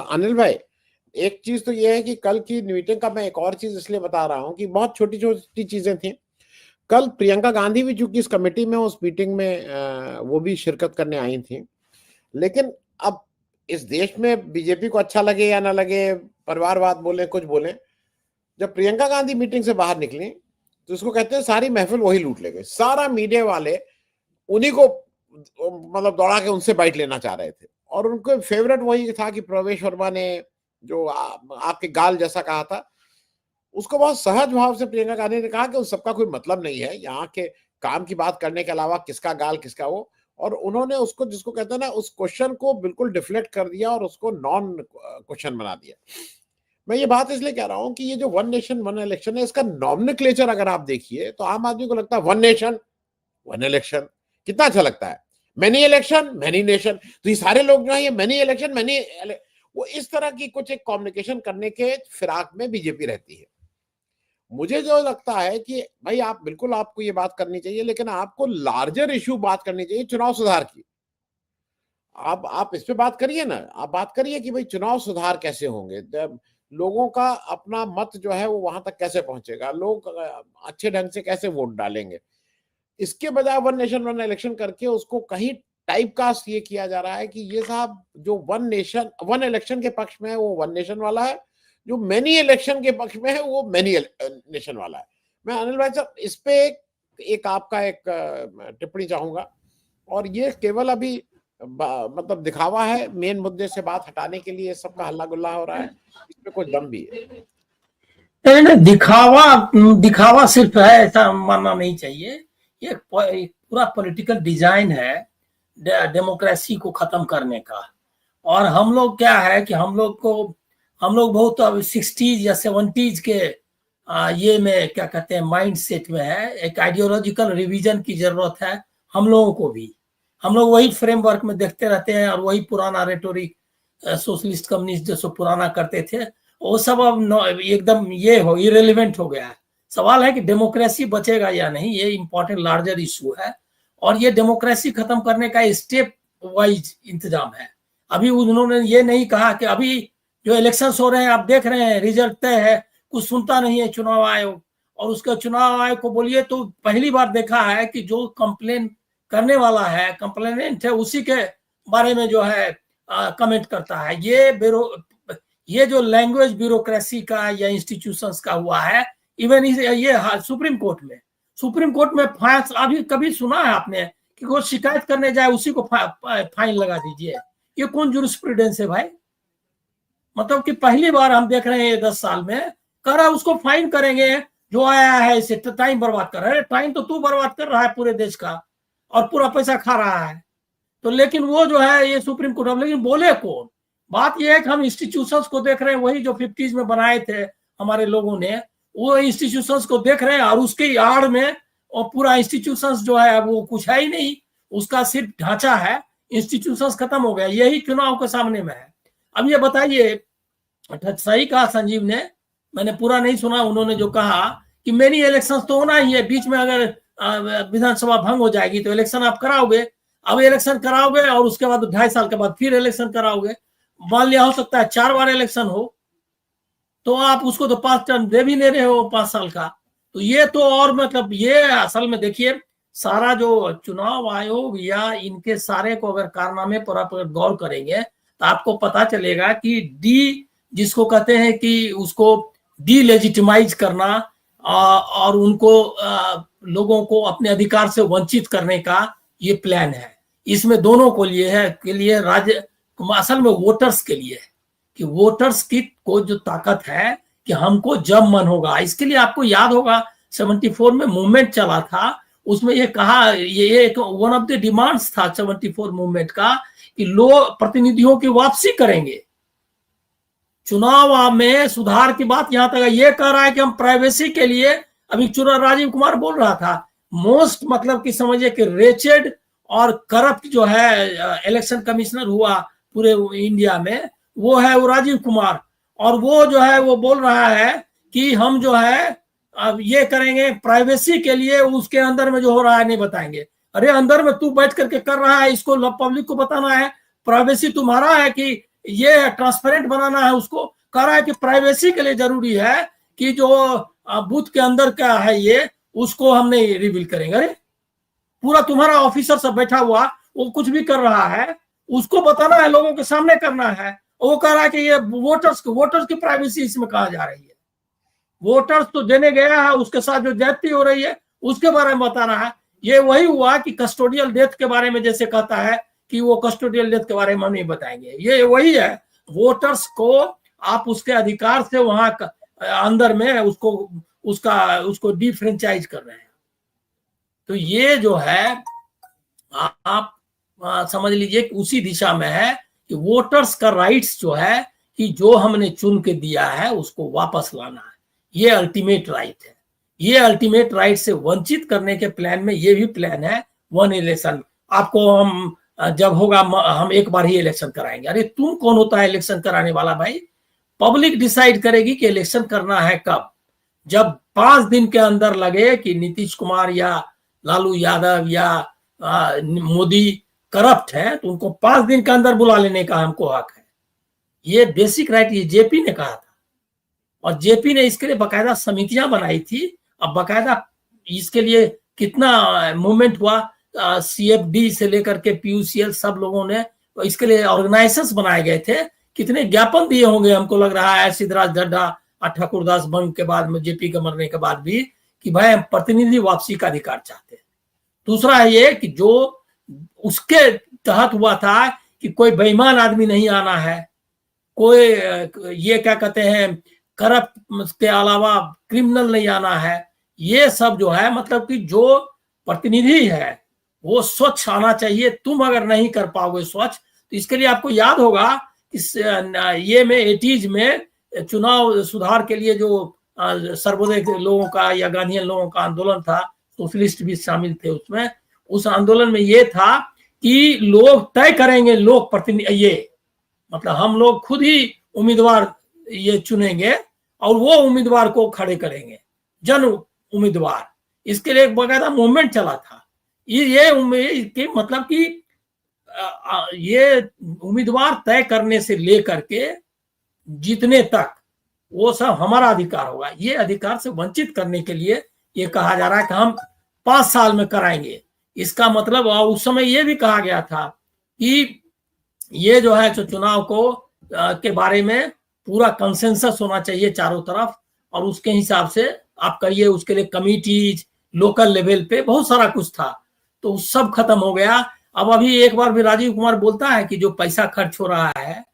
अनिल भाई, एक चीज तो ये है कि कल की मीटिंग का मैं एक और चीज इसलिए बता रहा हूँ कि बहुत छोटी छोटी चीजें थी। कल प्रियंका गांधी भी चूंकि इस कमेटी में, उस मीटिंग में वो भी शिरकत करने आई थी। लेकिन अब इस देश में बीजेपी को अच्छा लगे या ना लगे, परिवारवाद बोले कुछ बोले, जब प्रियंका गांधी मीटिंग से बाहर निकली तो उसको कहते हैं सारी महफिल वही लूट ले गए। सारा मीडिया वाले उन्हीं को मतलब दौड़ा के उनसे बाइट लेना चाह रहे थे, और उनको फेवरेट वही था कि प्रवेश वर्मा ने जो आपके गाल जैसा कहा था, उसको बहुत सहज भाव से प्रियंका गांधी ने कहा कि उस सबका कोई मतलब नहीं है, यहाँ के काम की बात करने के अलावा किसका गाल किसका वो। और उन्होंने उसको, जिसको कहते हैं ना, उस क्वेश्चन को बिल्कुल डिफ्लेक्ट कर दिया और उसको नॉन क्वेश्चन बना दिया। मैं ये बात इसलिए कह रहा हूं कि ये जो वन नेशन वन इलेक्शन है, इसका नॉमिनक्लेचर अगर आप देखिए तो आम आदमी को लगता है वन नेशन वन इलेक्शन कितना अच्छा लगता है, मैनी इलेक्शन मैनी नेशन। तो ये सारे लोग जो है ये मैनी इलेक्शन मैनी, वो इस तरह की कुछ एक कम्युनिकेशन करने के फिराक में बीजेपी रहती है। मुझे जो लगता है कि भाई आप बिल्कुल, आपको ये बात करनी चाहिए, लेकिन आपको लार्जर इशू बात करनी चाहिए चुनाव सुधार की। आप इस पे बात करिए ना, आप बात करिए कि भाई चुनाव सुधार कैसे होंगे, लोगों का अपना मत जो है वो वहां तक कैसे पहुंचेगा, लोग अच्छे ढंग से कैसे वोट डालेंगे। इसके बजाय वन नेशन वन इलेक्शन करके उसको कहीं टाइप कास्ट ये किया जा रहा है कि ये साहब जो वन नेशन वन इलेक्शन के पक्ष में है वो वन नेशन वाला है, जो मैनी इलेक्शन के पक्ष में है वो मैनी नेशन वाला है। मैं अनिल भाई साहब इस पे एक आपका एक टिप्पणी चाहूंगा, और ये केवल अभी मतलब दिखावा है, मेन मुद्दे से बात हटाने के लिए सबका हल्ला गुल्ला हो रहा है, इसमें कोई दम भी है। नहीं, दिखावा दिखावा सिर्फ है ऐसा मानना नहीं चाहिए। ये पूरा पॉलिटिकल डिजाइन है डेमोक्रेसी को खत्म करने का। और हम लोग क्या है कि हम लोग बहुत अब 60s या 70s के ये में क्या कहते हैं माइंड सेट में है। एक आइडियोलॉजिकल रिवीजन की जरूरत है हम लोगों को भी। हम लोग वही फ्रेमवर्क में देखते रहते हैं और वही पुराना रेटोरिक सोशलिस्ट कम्युनिस्ट जैसे पुराना करते थे, वो सब अब एकदम ये हो इरेलीवेंट हो गया है। सवाल है कि डेमोक्रेसी बचेगा या नहीं, ये इंपॉर्टेंट लार्जर इशू है। और ये डेमोक्रेसी खत्म करने का स्टेप वाइज इंतजाम है। अभी उन्होंने ये नहीं कहा कि अभी जो इलेक्शन हो रहे हैं आप देख रहे हैं रिजल्ट तय है, कुछ सुनता नहीं है चुनाव आयोग। और उसका चुनाव आयोग को बोलिए तो पहली बार देखा है कि जो कंप्लेन करने वाला है, कंप्लेनेंट है, उसी के बारे में जो है कमेंट करता है। ये जो लैंग्वेज ब्यूरोक्रेसी का या इंस्टीट्यूशंस का हुआ है, इवन ये सुप्रीम कोर्ट में अभी कभी सुना है आपने कि कोई शिकायत करने जाए उसी को फाइन लगा दीजिए? ये कौन जूरिस्प्रूडेंस है भाई? मतलब कि पहली बार हम देख रहे हैं 10 साल में कर रहा उसको फाइन करेंगे, जो आया है इसे टाइम बर्बाद कर रहा है। टाइम तो तू बर्बाद कर रहा है पूरे देश का और पूरा पैसा खा रहा है। तो लेकिन वो जो है ये सुप्रीम कोर्ट, अब लेकिन बोले कौन? बात ये है कि हम इंस्टीट्यूशंस को देख रहे हैं, वही जो 50s में बनाए थे हमारे लोगों ने, वो इंस्टीट्यूशंस को देख रहे हैं और उसके आड़ में और पूरा इंस्टीट्यूशंस जो है वो कुछ है ही नहीं, उसका सिर्फ ढांचा है। इंस्टीट्यूशंस खत्म हो गया, यही चुनाव के सामने में है। अब ये बताइए, सही कहा संजीव ने, मैंने पूरा नहीं सुना, उन्होंने जो कहा कि मेनी इलेक्शन तो होना ही है, बीच में अगर विधानसभा भंग हो जाएगी तो इलेक्शन आप कराओगे। अब इलेक्शन कराओगे और उसके बाद 2.5 साल के बाद फिर इलेक्शन कराओगे। मान लिया हो सकता है 4 बार इलेक्शन हो, तो आप उसको तो 5 टर्म दे भी नहीं रहे हो 5 साल का। तो ये तो और मतलब ये असल में देखिए, सारा जो चुनाव आयोग या इनके सारे को अगर कारनामे पर आप गौर करेंगे तो आपको पता चलेगा कि जिसको कहते हैं कि उसको डीलेजिटिमाइज करना और उनको लोगों को अपने अधिकार से वंचित करने का ये प्लान है। इसमें दोनों को लिए राज्य असल में वोटर्स के लिए है कि वोटर्स की को जो ताकत है कि हमको जब मन होगा। इसके लिए आपको याद होगा 74 में मूवमेंट चला था, उसमें ये कहा, ये एक वन ऑफ द डिमांड्स था 74 मूवमेंट का कि लोग प्रतिनिधियों की वापसी करेंगे। चुनाव में सुधार की बात यहां तक ये कह रहा है कि हम प्राइवेसी के लिए, अभी चुनाव राजीव कुमार बोल रहा था, मोस्ट मतलब कि समझिए कि रेचेड और करप्ट जो है इलेक्शन कमिश्नर हुआ पूरे इंडिया में, वो है वो राजीव कुमार। और वो जो है वो बोल रहा है कि हम जो है अब ये करेंगे प्राइवेसी के लिए, उसके अंदर में जो हो रहा है नहीं बताएंगे। अरे अंदर में तू बैठ करके कर रहा है, इसको पब्लिक को बताना है। प्राइवेसी तुम्हारा है कि ये ट्रांसपेरेंट बनाना है उसको। कह रहा है कि प्राइवेसी के लिए जरूरी है कि जो बूथ के अंदर क्या है ये उसको हम नहीं रिवील करेंगे। अरे पूरा तुम्हारा ऑफिसर सब बैठा हुआ, वो कुछ भी कर रहा है, उसको बताना है, लोगों के सामने करना है। वो कह रहा है कि ये वोटर्स की प्राइवेसी इसमें कहा जा रही है। वोटर्स तो देने गया है, उसके साथ जो ज्यादती हो रही है उसके बारे में बताना है। ये वही हुआ कि कस्टोडियल डेथ के बारे में जैसे कहता है कि वो कस्टोडियल डेथ के बारे में हम नहीं बताएंगे। ये वही है, वोटर्स को आप उसके अधिकार से वहां अंदर में उसको डिफ्रेंचाइज कर रहे हैं। तो ये जो है आप समझ लीजिए कि उसी दिशा में है कि वोटर्स का राइट्स जो है कि जो हमने चुन के दिया है उसको वापस लाना है, ये अल्टीमेट राइट है। ये अल्टीमेट राइट से वंचित करने के प्लान में ये भी प्लान है वन इलेक्शन। आपको हम जब होगा हम एक बार ही इलेक्शन कराएंगे। अरे तुम कौन होता है इलेक्शन कराने वाला भाई? पब्लिक डिसाइड करेगी कि इलेक्शन करना है कब। जब 5 दिन के अंदर लगे कि नीतीश कुमार या लालू यादव या मोदी करप्ट है तो उनको 5 दिन के अंदर बुला लेने का हमको हक है। ये बेसिक राइट ये जेपी ने कहा था, और जेपी ने इसके लिए बकायदा समितियां बनाई थी। अब बकायदा इसके लिए कितना मूवमेंट हुआ, सीएफडी से लेकर के पीयूसीएल सब लोगों ने इसके लिए ऑर्गेनाइजेशंस बनाए गए थे। कितने ज्ञापन दिए होंगे हमको लग रहा है सिद्धराज ढड्ढा और ठाकुरदास बंग के बाद में, जेपी के मरने के बाद भी, कि भाई हम प्रतिनिधि वापसी का अधिकार चाहते हैं। दूसरा है ये कि जो उसके तहत हुआ था कि कोई बेईमान आदमी नहीं आना है, कोई ये क्या कहते हैं करप्ट के अलावा क्रिमिनल नहीं आना है। ये सब जो है मतलब कि जो प्रतिनिधि है वो स्वच्छ आना चाहिए। तुम अगर नहीं कर पाओगे स्वच्छ तो इसके लिए आपको याद होगा कि ये में 80s में चुनाव सुधार के लिए जो सर्वोदय के लोगों का या गांधीयन लोगों का आंदोलन था, सोशलिस्ट भी शामिल थे उसमें। उस आंदोलन में ये था कि लोग तय करेंगे, लोक प्रतिनिधि, ये मतलब हम लोग खुद ही उम्मीदवार ये चुनेंगे और वो उम्मीदवार को खड़े करेंगे, जन उम्मीदवार। इसके लिए एक बकायदा मूवमेंट चला था। ये मतलब कि ये उम्मीदवार तय करने से लेकर के जीतने तक वो सब हमारा अधिकार होगा। ये अधिकार से वंचित करने के लिए ये कहा जा रहा है कि हम 5 साल में कराएंगे। इसका मतलब उस समय ये भी कहा गया था कि ये जो है चुनाव को के बारे में पूरा कंसेंसस होना चाहिए चारों तरफ, और उसके हिसाब से आप करिए। उसके लिए कमिटीज लोकल लेवल पे बहुत सारा कुछ था, तो सब खत्म हो गया। अब अभी एक बार भी राजीव कुमार बोलता है कि जो पैसा खर्च हो रहा है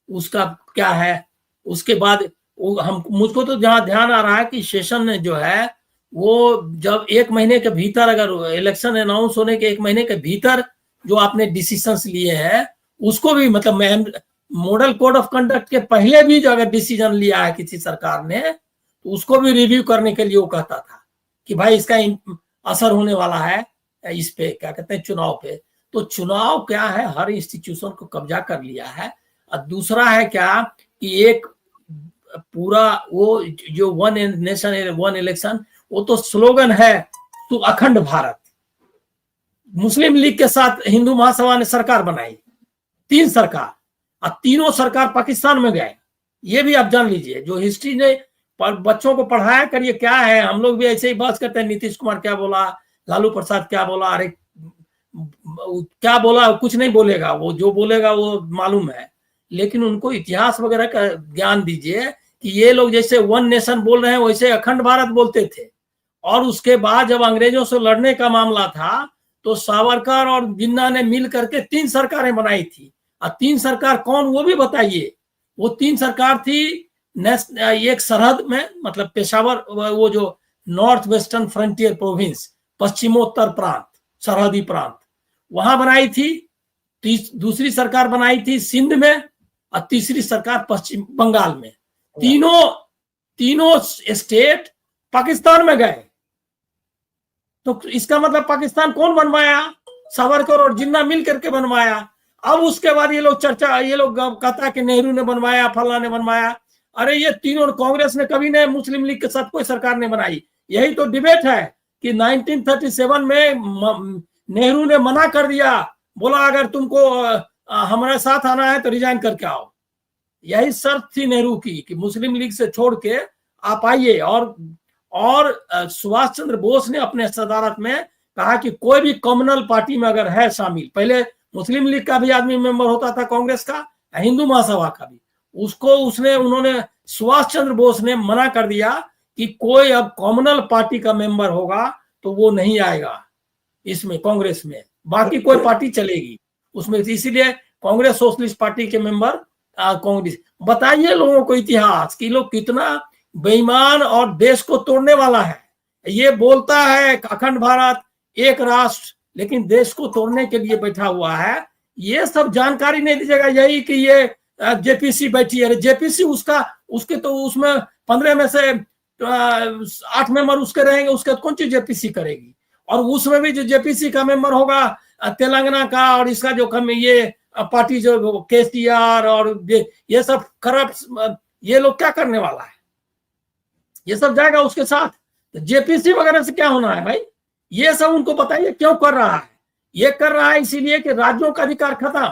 उसका क्या है। उसके बाद मुझको तो जहां ध्यान आ रहा है कि सेशन ने जो है वो जब 1 महीने के भीतर, अगर इलेक्शन अनाउंस होने के 1 महीने के भीतर जो आपने डिसीजंस लिए हैं उसको भी, मतलब मॉडल कोड ऑफ कंडक्ट के पहले भी जो अगर डिसीजन लिया है किसी सरकार ने तो उसको भी रिव्यू करने के लिए वो कहता था कि भाई इसका असर होने वाला है इस पे, क्या कहते हैं, चुनाव पे। तो चुनाव क्या है, हर इंस्टीट्यूशन को कब्जा कर लिया है। और दूसरा है क्या कि एक पूरा वो जो वन नेशन वन इलेक्शन, वो तो स्लोगन है तो अखंड भारत। मुस्लिम लीग के साथ हिंदू महासभा ने सरकार बनाई, 3 सरकार, और तीनों सरकार पाकिस्तान में गए। ये भी आप जान लीजिए, जो हिस्ट्री ने बच्चों को पढ़ाया करिए क्या है। हम लोग भी ऐसे ही बात करते हैं, नीतीश कुमार क्या बोला, लालू प्रसाद क्या बोला, अरे क्या बोला, कुछ नहीं बोलेगा, वो जो बोलेगा वो मालूम है। लेकिन उनको इतिहास वगैरह का ज्ञान दीजिए कि ये लोग जैसे वन नेशन बोल रहे हैं वैसे अखंड भारत बोलते थे। और उसके बाद जब अंग्रेजों से लड़ने का मामला था तो सावरकर और जिन्ना ने मिल करके 3 सरकारें बनाई थी। और 3 सरकार कौन, वो भी बताइए। वो 3 सरकार थी एक सरहद में, मतलब पेशावर, वो जो नॉर्थ वेस्टर्न फ्रंटियर प्रोविंस, पश्चिमोत्तर प्रांत, सरहदी प्रांत, वहां बनाई थी। दूसरी सरकार बनाई थी सिंध में, और तीसरी सरकार पश्चिम बंगाल में। तीनों स्टेट पाकिस्तान में गए। तो इसका मतलब पाकिस्तान कौन बनवाया? सावरकर और जिन्ना मिल करके बनवाया। अब उसके बाद ये लोग कहता है कि नेहरू ने बनवाया, फला ने बनवाया। अरे ये तीनों, कांग्रेस ने कभी नहीं, मुस्लिम लीग के साथ कोई सरकार नहीं बनाई। यही तो डिबेट है कि 1937 में नेहरू ने मना कर दिया, बोला अगर तुमको हमारे साथ आना है तो रिजाइन करके आओ। यही शर्त थी नेहरू की कि मुस्लिम लीग से छोड़ के आप आइए। और सुभाष चंद्र बोस ने अपने सदारत में कहा कि कोई भी कम्युनल पार्टी में अगर है शामिल, पहले मुस्लिम लीग का भी आदमी मेंबर होता था, कांग्रेस का, हिंदू महासभा का भी, उसको उन्होंने सुभाष चंद्र बोस ने मना कर दिया कि कोई अब कम्युनल पार्टी का मेंबर होगा तो वो नहीं आएगा इसमें, कांग्रेस में, बाकी कोई पार्टी चलेगी उसमें। इसीलिए कांग्रेस सोशलिस्ट पार्टी के मेंबर कांग्रेस। बताइए लोगों को इतिहास कि लोग कितना बेईमान और देश को तोड़ने वाला है। ये बोलता है अखंड भारत एक राष्ट्र, लेकिन देश को तोड़ने के लिए बैठा हुआ है। ये सब जानकारी नहीं दीजिएगा। यही कि ये जेपीसी बैठी है, जेपीसी उसके तो उसमें 15 में से 8 मेंबर उसके रहेंगे, उसके कौन सी जेपीसी करेगी। और उसमें भी जो जेपीसी का मेंबर होगा तेलंगाना का, और इसका जो ये पार्टी जो केसीआर और ये सब करप्ट, ये लोग क्या करने वाला है, ये सब जाएगा उसके साथ। तो जेपीसी वगैरह से क्या होना है भाई, ये सब उनको बताइए क्यों कर रहा है। ये कर रहा है इसीलिए कि राज्यों का अधिकार खत्म,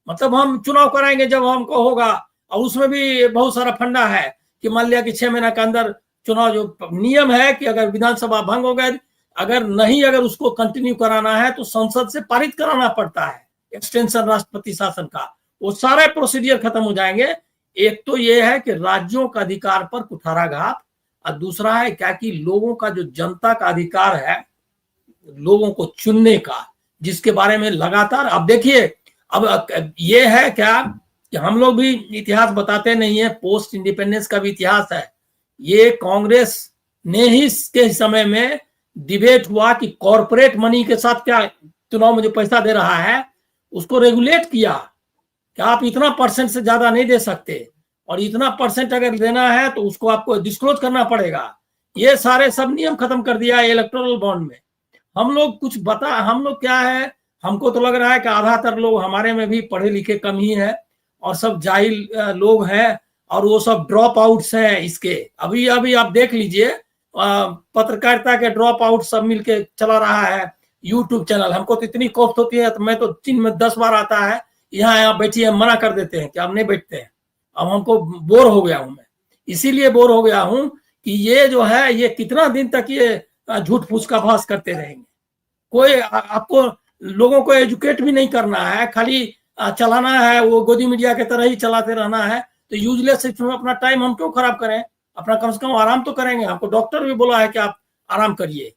मतलब हम चुनाव कराएंगे जब हमको होगा, और उसमें भी बहुत सारा फंडा है कि मान लिया कि 6 महीने के अंदर चुनाव, जो नियम है कि अगर विधानसभा भंग हो गए, अगर उसको कंटिन्यू कराना है तो संसद से पारित कराना पड़ता है, एक्सटेंशन राष्ट्रपति शासन का, वो सारे प्रोसीडियर खत्म हो जाएंगे। एक तो ये है कि राज्यों का अधिकार पर कुठाराघात, और दूसरा है क्या कि लोगों का जो जनता का अधिकार है लोगों को चुनने का, जिसके बारे में लगातार अब देखिए, अब ये है क्या कि हम लोग भी इतिहास बताते नहीं है, पोस्ट इंडिपेंडेंस का भी इतिहास है। ये कांग्रेस ने ही के समय में डिबेट हुआ कि कॉर्पोरेट मनी के साथ क्या चुनाव में जो पैसा दे रहा है उसको रेगुलेट किया कि आप इतना परसेंट से ज्यादा नहीं दे सकते, और इतना परसेंट अगर देना है तो उसको आपको डिस्क्लोज करना पड़ेगा। ये सारे सब नियम खत्म कर दिया है इलेक्टोरल बॉन्ड में। हम लोग क्या है, हमको तो लग रहा है कि आधातर लोग हमारे में भी पढ़े लिखे कम ही है, और सब जाहिल लोग हैं, और वो सब ड्रॉप आउट्स हैं इसके। अभी आप देख लीजिए, पत्रकारिता के ड्रॉप आउट सब मिलके चला रहा है यूट्यूब चैनल। हमको तो इतनी कोफ्त होती है, तो मैं तो दिन में 10 बार आता है, यहाँ बैठिए, मना कर देते हैं कि हम नहीं बैठते हैं। अब हमको बोर हो गया हूं मैं, इसीलिए बोर हो गया हूं कि ये जो है ये कितना दिन तक ये झूठ फूस का भास करते रहेंगे। कोई आपको लोगों को एजुकेट भी नहीं करना है, खाली चलाना है, वो गोदी मीडिया के तरह ही चलाते रहना है। तो यूजलेस इसमें अपना टाइम हम क्यों खराब करें, अपना कम से कम आराम तो करेंगे। हमको डॉक्टर भी बोला है कि आप आराम करिए।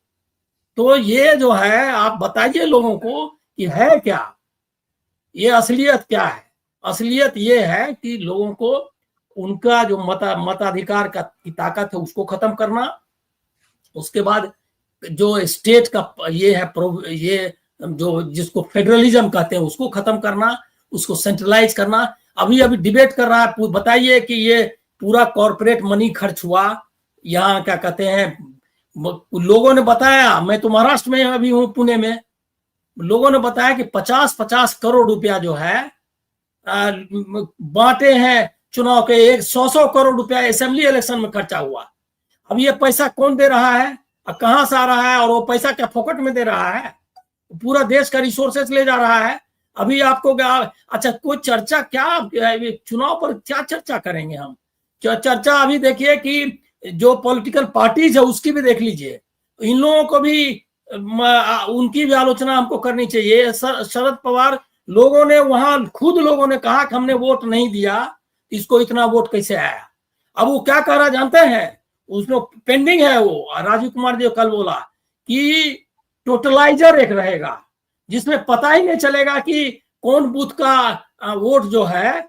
तो ये जो है आप बताइए लोगों को कि है क्या, ये असलियत क्या है। असलियत ये है कि लोगों को उनका जो मताधिकार की ताकत है उसको खत्म करना, उसके बाद जो स्टेट का ये है ये जो जिसको फेडरलिज्म कहते हैं उसको खत्म करना, उसको सेंट्रलाइज करना। अभी डिबेट कर रहा है, बताइए कि ये पूरा कॉर्पोरेट मनी खर्च हुआ, यहाँ क्या कहते हैं, लोगों ने बताया, मैं तो महाराष्ट्र में अभी हूँ पुणे में, लोगों ने बताया कि 50-50 करोड़ रुपया जो है बांटे हैं चुनाव के, 100 करोड़ रुपया असेंबली इलेक्शन में खर्चा हुआ। अब ये पैसा कौन दे रहा है और कहां से आ रहा है, और वो पैसा क्या फोकट में दे रहा है, पूरा देश का रिसोर्सेस ले जा रहा है। अभी आपको क्या, अच्छा कोई चर्चा क्या, चुनाव पर क्या चर्चा करेंगे हम, चर्चा अभी देखिए कि जो पॉलिटिकल पार्टीज है उसकी भी देख लीजिए, इन लोगों को भी उनकी भी आलोचना हमको करनी चाहिए। शरद पवार लोगों ने वहां खुद लोगों ने कहा कि हमने वोट नहीं दिया, इसको इतना वोट कैसे आया। अब वो क्या कह रहा जानते हैं, उसमें पेंडिंग है वो, राजीव कुमार जी कल बोला कि टोटलाइजर एक रहेगा जिसमें पता ही नहीं चलेगा कि कौन बूथ का वोट जो है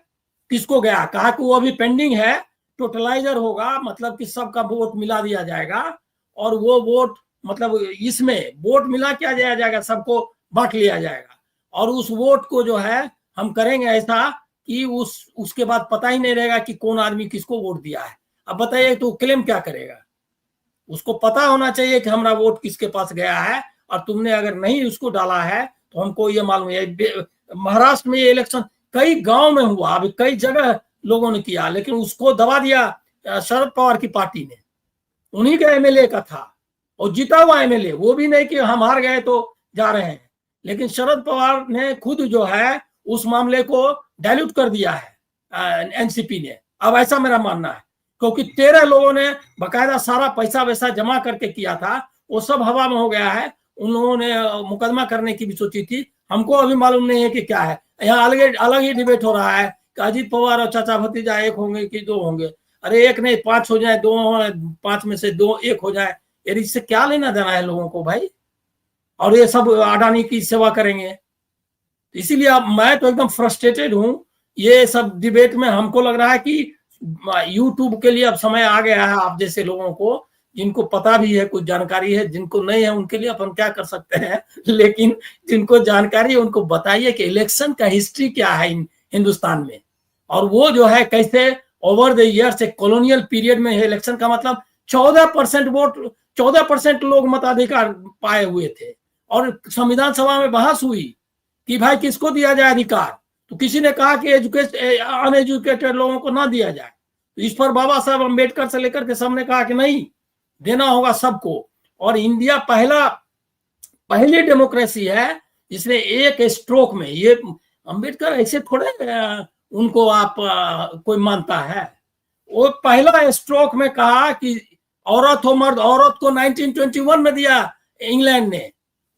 किसको गया। कहा कि वो अभी पेंडिंग है, टोटलाइजर होगा, मतलब कि सबका वोट मिला दिया जाएगा, और वो वोट मतलब इसमें वोट मिला क्या जाएगा, सबको बांट लिया जाएगा, और उस वोट को जो है हम करेंगे ऐसा कि उसके बाद पता ही नहीं रहेगा कि कौन आदमी किसको वोट दिया है। अब बताइए तो क्लेम क्या करेगा, उसको पता होना चाहिए कि हमारा वोट किसके पास गया है, और तुमने अगर नहीं उसको डाला है तो हमको ये मालूम है। महाराष्ट्र में ये इलेक्शन कई गांव में हुआ, अभी कई जगह लोगों ने किया, लेकिन उसको दबा दिया शरद पवार की पार्टी ने, उन्हीं का एमएलए का था और जीता हुआ एमएलए, वो भी नहीं कि हम हार गए तो जा रहे हैं, लेकिन शरद पवार ने खुद जो है उस मामले को डाइल्यूट कर दिया है। एनसीपी ने। अब ऐसा मेरा मानना है, क्योंकि 13 लोगों ने बकायदा सारा पैसा वैसा जमा करके किया था, वो सब हवा में हो गया है। उन लोगों ने मुकदमा करने की भी सोची थी, हमको अभी मालूम नहीं है कि क्या है। यहाँ अलग अलग ही डिबेट हो रहा है कि अजीत पवार और चाचा भतीजा एक होंगे कि दो होंगे। अरे एक नहीं 5 हो जाए, 2 5 में से 2 एक हो जाए, यार इससे क्या लेना देना है लोगों को भाई। और ये सब अडानी की सेवा करेंगे। इसीलिए अब मैं तो एकदम फ्रस्ट्रेटेड हूं ये सब डिबेट में। हमको लग रहा है कि यूट्यूब के लिए अब समय आ गया है, आप जैसे लोगों को जिनको पता भी है, कुछ जानकारी है, जिनको नहीं है उनके लिए अपन क्या कर सकते हैं, लेकिन जिनको जानकारी है उनको बताइए कि इलेक्शन का हिस्ट्री क्या है हिंदुस्तान में। और वो जो है कैसे ओवर द ईयर्स एक कॉलोनियल पीरियड में इलेक्शन का मतलब 14% वोट, 14% लोग मताधिकार पाए हुए थे। और संविधान सभा में बहस हुई कि भाई किसको दिया जाए अधिकार, तो किसी ने कहा कि अनएजुकेटेड लोगों को ना दिया जाए। तो इस पर बाबा साहब अम्बेडकर से लेकर के सबने कहा कि नहीं, देना होगा सबको। और इंडिया पहली डेमोक्रेसी है जिसने एक स्ट्रोक में, ये अम्बेडकर ऐसे थोड़े उनको आप कोई मानता है, वो पहला स्ट्रोक में कहा कि औरत हो मर्द, औरत को 1921 में दिया इंग्लैंड ने,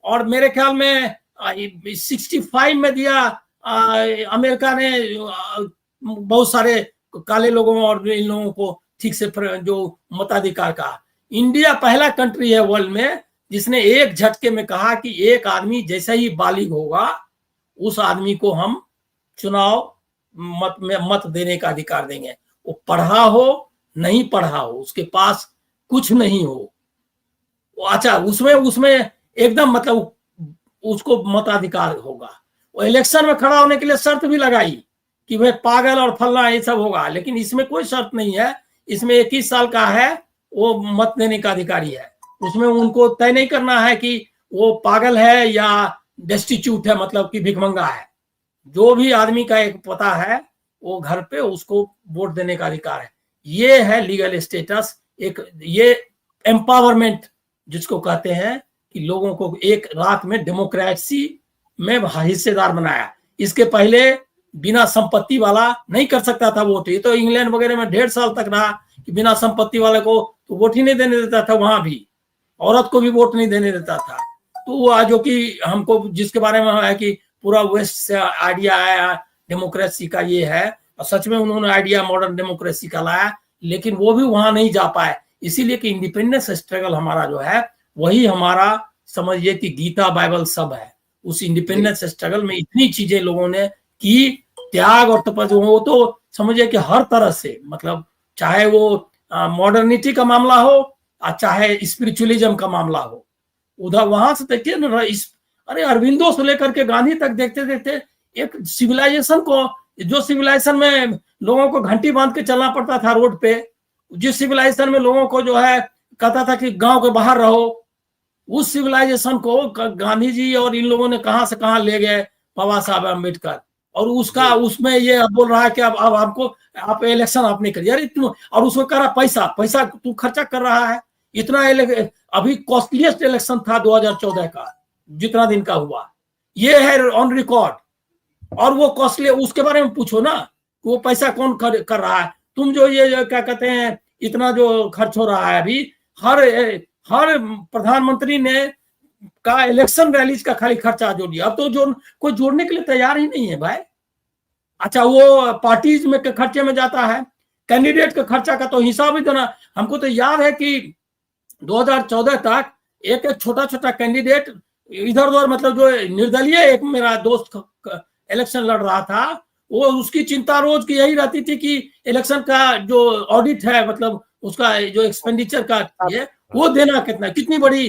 और मेरे ख्याल में 65 में दिया अमेरिका ने बहुत सारे काले लोगों और इन लोगों को ठीक से जो मताधिकार का। इंडिया पहला कंट्री है वर्ल्ड में जिसने एक झटके में कहा कि एक आदमी जैसे ही बालिग होगा उस आदमी को हम चुनाव मत देने का अधिकार देंगे। वो पढ़ा हो नहीं पढ़ा हो, उसके पास कुछ नहीं हो, अच्छा उसमें एकदम मतलब उसको मताधिकार होगा। वो इलेक्शन में खड़ा होने के लिए शर्त भी लगाई कि भाई पागल और फलना ये सब होगा, लेकिन इसमें कोई शर्त नहीं है। इसमें 21 साल का है, वो मत देने का अधिकारी है। उसमें उनको तय नहीं करना है कि वो पागल है या डेस्टिट्यूट है, मतलब कि भिखमंगा है। जो भी आदमी का एक पता है वो घर पे उसको वोट देने का अधिकार है। ये है लीगल स्टेटस, एक ये एम्पावरमेंट जिसको कहते हैं कि लोगों को एक रात में डेमोक्रेसी में हिस्सेदार बनाया। इसके पहले बिना संपत्ति वाला नहीं कर सकता था वोट। ये तो इंग्लैंड वगैरह में 1.5 साल तक रहा कि बिना संपत्ति वाले को तो वोट ही नहीं देने देता था, वहां भी औरत को भी वोट नहीं देने देता था। तो वो जो कि हमको जिसके बारे में है कि पूरा वेस्ट से आइडिया आया डेमोक्रेसी का, ये है, और सच में उन्होंने आइडिया मॉडर्न डेमोक्रेसी का लाया, लेकिन वो भी वहां नहीं जा पाए। इसीलिए कि इंडिपेंडेंस स्ट्रगल हमारा जो है वही हमारा समझिए कि गीता बाइबल सब है। उस इंडिपेंडेंस स्ट्रगल में इतनी चीजें लोगों ने की, त्याग और तपस्या, वो तो समझिए कि हर तरह से, मतलब चाहे वो मॉडर्निटी का मामला हो चाहे स्पिरिचुअलिज्म का मामला हो, उधर वहां से देखिए ना, अरे अरविंदो से लेकर के गांधी तक देखते देखते एक सिविलाइजेशन को, जो सिविलाइजेशन में लोगों को घंटी बांध के चलना पड़ता था रोड पे, जिस सिविलाइजेशन में लोगों को जो है कहता था कि गांव के बाहर रहो, उस सिविलाइजेशन को गांधी जी और इन लोगों ने कहां से कहां ले गए, बाबा साहब अम्बेडकर। और उसका उसमें ये बोल रहा है कि अब आपको आप इलेक्शन आप नहीं करिए, अरे तुम, और उसमें कह रहा पैसा तू खर्चा कर रहा है इतना। अभी कॉस्टलीस्ट इलेक्शन था 2014 का, जितना दिन का हुआ, ये है ऑन रिकॉर्ड। और वो कॉस्टली, उसके बारे में पूछो ना, वो पैसा कौन कर रहा है। तुम जो ये क्या कहते हैं इतना जो खर्च हो रहा है अभी, हर प्रधानमंत्री ने का इलेक्शन रैलीज का खाली खर्चा जोड़ दिया। अब तो जो कोई जोड़ने के लिए तैयार ही नहीं है भाई। अच्छा वो पार्टीज में के खर्चे में जाता है, कैंडिडेट के खर्चा का तो हिसाब ही देना। हमको तो याद है कि 2014 तक एक छोटा छोटा कैंडिडेट इधर उधर, मतलब जो निर्दलीय एक मेरा दोस्त इलेक्शन लड़ रहा था, वो उसकी चिंता रोज की यही रहती थी कि इलेक्शन का जो ऑडिट है, मतलब उसका जो एक्सपेंडिचर का है वो देना कितना, कितनी बड़ी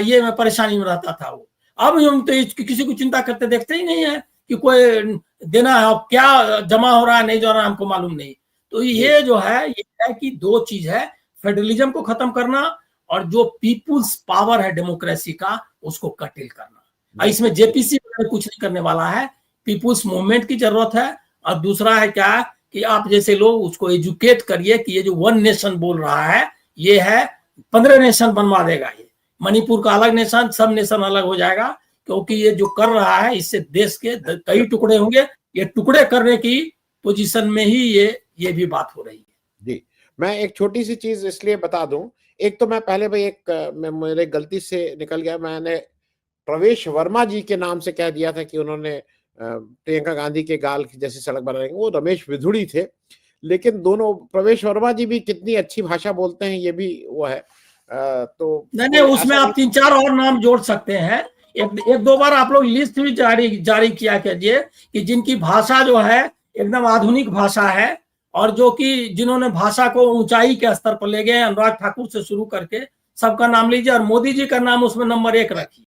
ये में परेशानी में रहता था वो। अब हम तो किसी को चिंता करते देखते ही नहीं है कि कोई देना है, अब क्या जमा हो रहा है नहीं जा रहा है हमको मालूम नहीं। तो ये जो है ये है कि दो चीज है, फेडरलिज्म को खत्म करना और जो पीपुल्स पावर है डेमोक्रेसी का उसको कटिल करना। इसमें जेपीसी कुछ नहीं करने वाला है, पीपुल्स मूवमेंट की जरूरत है। और दूसरा है क्या कि आप जैसे लोग उसको एजुकेट करिए कि ये जो 1 नेशन बोल रहा है ये है 15 नेशन बनवा देगा। ये मणिपुर का अलग नेशन, सब नेशन अलग हो जाएगा, क्योंकि ये जो कर रहा है इससे देश के कई टुकड़े होंगे। ये टुकड़े करने की पोजीशन में ही ये भी बात हो रही है। जी, मैं एक छोटी सी चीज इसलिए बता दूं, एक तो मैं पहले भाई मेरे गलती से निकल गया, मैंने प्रवेश वर्मा जी के नाम से कह दिया था कि उन्होंने प्रियंका गांधी के गाल की जैसी सड़क बनाएंगे, वो रमेश विधुड़ी थे। लेकिन दोनों, प्रवेश वर्मा जी भी कितनी अच्छी भाषा बोलते हैं ये भी वो है। तो नहीं, उसमें आप 3-4 और नाम जोड़ सकते हैं। एक दो बार आप लोग लिस्ट भी जारी किया कीजिए कि जिनकी भाषा जो है एकदम आधुनिक भाषा है, और जो कि जिन्होंने भाषा को ऊंचाई के स्तर पर ले गए, अनुराग ठाकुर से शुरू करके सबका नाम लीजिए, और मोदी जी का नाम उसमें नंबर 1 रखिए।